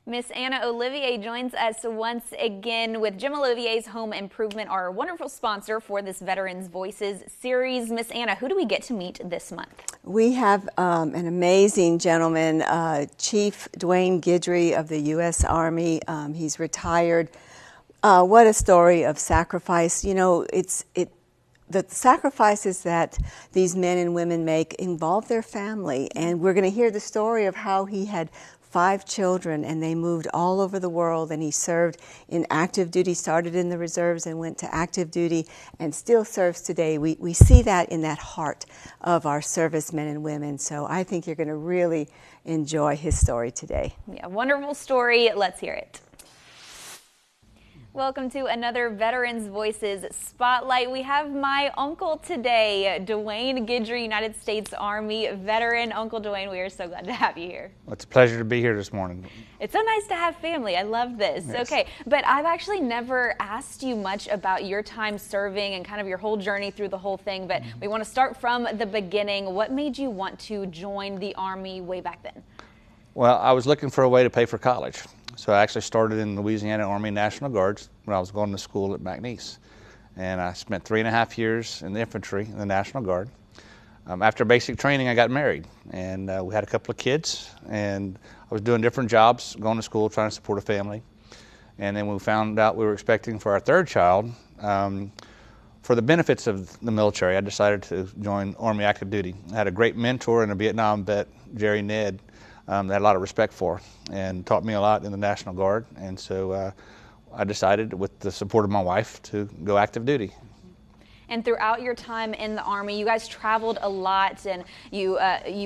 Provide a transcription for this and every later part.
Miss Anna Olivier joins us once again with Jim Olivier's Home Improvement, our wonderful sponsor for this Veterans Voices series. Miss Anna, who do we get to meet this month? We have an amazing gentleman, Chief Dwayne Guidry of the U.S. Army. He's retired. What a story of sacrifice. You know, the sacrifices that these men and women make involve their family, and we're going to hear the story of how he had 5 children and they moved all over the world, and he served in active duty, started in the reserves and went to active duty and still serves today. We see that in that heart of our servicemen and women, so I think you're going to really enjoy his story today. Yeah, wonderful story. Let's hear it. Welcome to another Veterans Voices Spotlight. We have my uncle today, Dwayne Guidry, United States Army veteran. Uncle Dwayne, we are so glad to have you here. Well, it's a pleasure to be here this morning. It's so nice to have family. I love this. Yes. Okay, but I've actually never asked you much about your time serving and kind of your whole journey through the whole thing, but we want to start from the beginning. What made you want to join the Army way back then? Well, I was looking for a way to pay for college. So I actually started in Louisiana Army National Guards when I was going to school at McNeese. And I spent 3.5 years in the infantry in the National Guard. After basic training, I got married, and we had a couple of kids, and I was doing different jobs, going to school, trying to support a family. And then we found out we were expecting for our 3rd child. For the benefits of the military, I decided to join Army active duty. I had a great mentor and a Vietnam vet, Jerry Ned, that I had a lot of respect for, and taught me a lot in the National Guard. And so I decided, with the support of my wife, to go active duty. And throughout your time in the Army, you guys traveled a lot, and you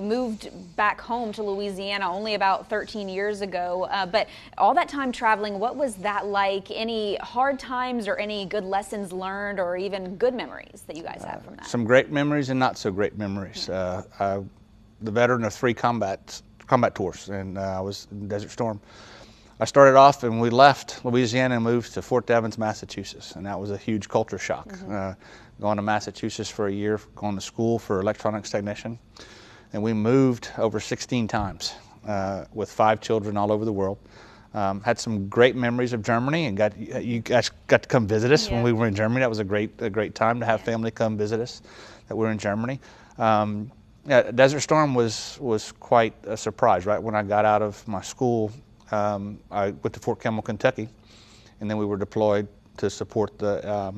moved back home to Louisiana only about 13 years ago. But all that time traveling, what was that like? Any hard times or any good lessons learned, or even good memories that you guys have from that? Some great memories and not so great memories. The veteran of 3 combat tours, and I was in Desert Storm. I started off and we left Louisiana and moved to Fort Devens, Massachusetts, and that was a huge culture shock. Going to Massachusetts for a year, going to school for electronics technician, and we moved over 16 times with 5 children all over the world. Had some great memories of Germany, and you guys got to come visit us when we were in Germany. That was a great time to have family come visit us that we're in Germany. Desert Storm was quite a surprise. Right when I got out of my school, I went to Fort Campbell, Kentucky, and then we were deployed to support the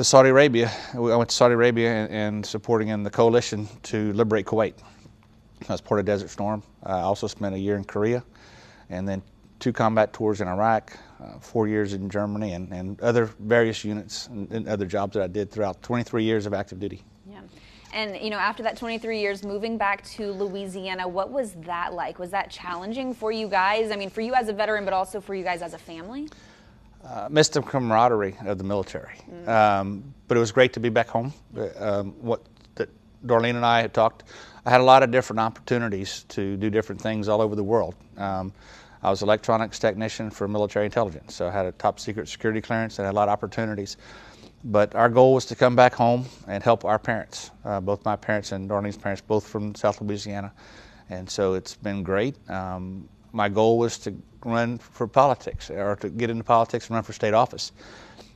Saudi Arabia. I went to Saudi Arabia and supporting in the coalition to liberate Kuwait. I was part of Desert Storm. I also spent a year in Korea, and then 2 combat tours in Iraq, 4 years in Germany, and other various units and other jobs that I did throughout 23 years of active duty. Yeah. And, you know, after that 23 years, moving back to Louisiana, what was that like? Was that challenging for you guys? I mean, for you as a veteran, but also for you guys as a family? Missed the camaraderie of the military. But it was great to be back home. Darlene and I had talked. I had a lot of different opportunities to do different things all over the world. I was an electronics technician for military intelligence, so I had a top secret security clearance and had a lot of opportunities. But our goal was to come back home and help our parents, both my parents and Darlene's parents, both from South Louisiana. And so it's been great. My goal was to run for politics, or to get into politics and run for state office.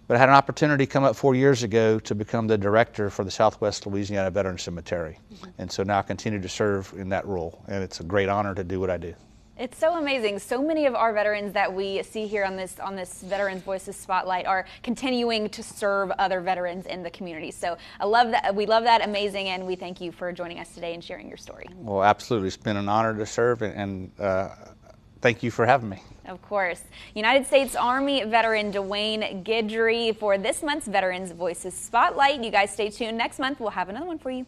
But I had an opportunity come up 4 years ago to become the director for the Southwest Louisiana Veterans Cemetery. And so now I continue to serve in that role, and it's a great honor to do what I do. It's so amazing. So many of our veterans that we see here on this Veterans Voices Spotlight are continuing to serve other veterans in the community. So I love that. We love that. Amazing. And we thank you for joining us today and sharing your story. Well, absolutely. It's been an honor to serve, and thank you for having me. Of course. United States Army veteran Dwayne Guidry for this month's Veterans Voices Spotlight. You guys stay tuned. Next month, we'll have another one for you.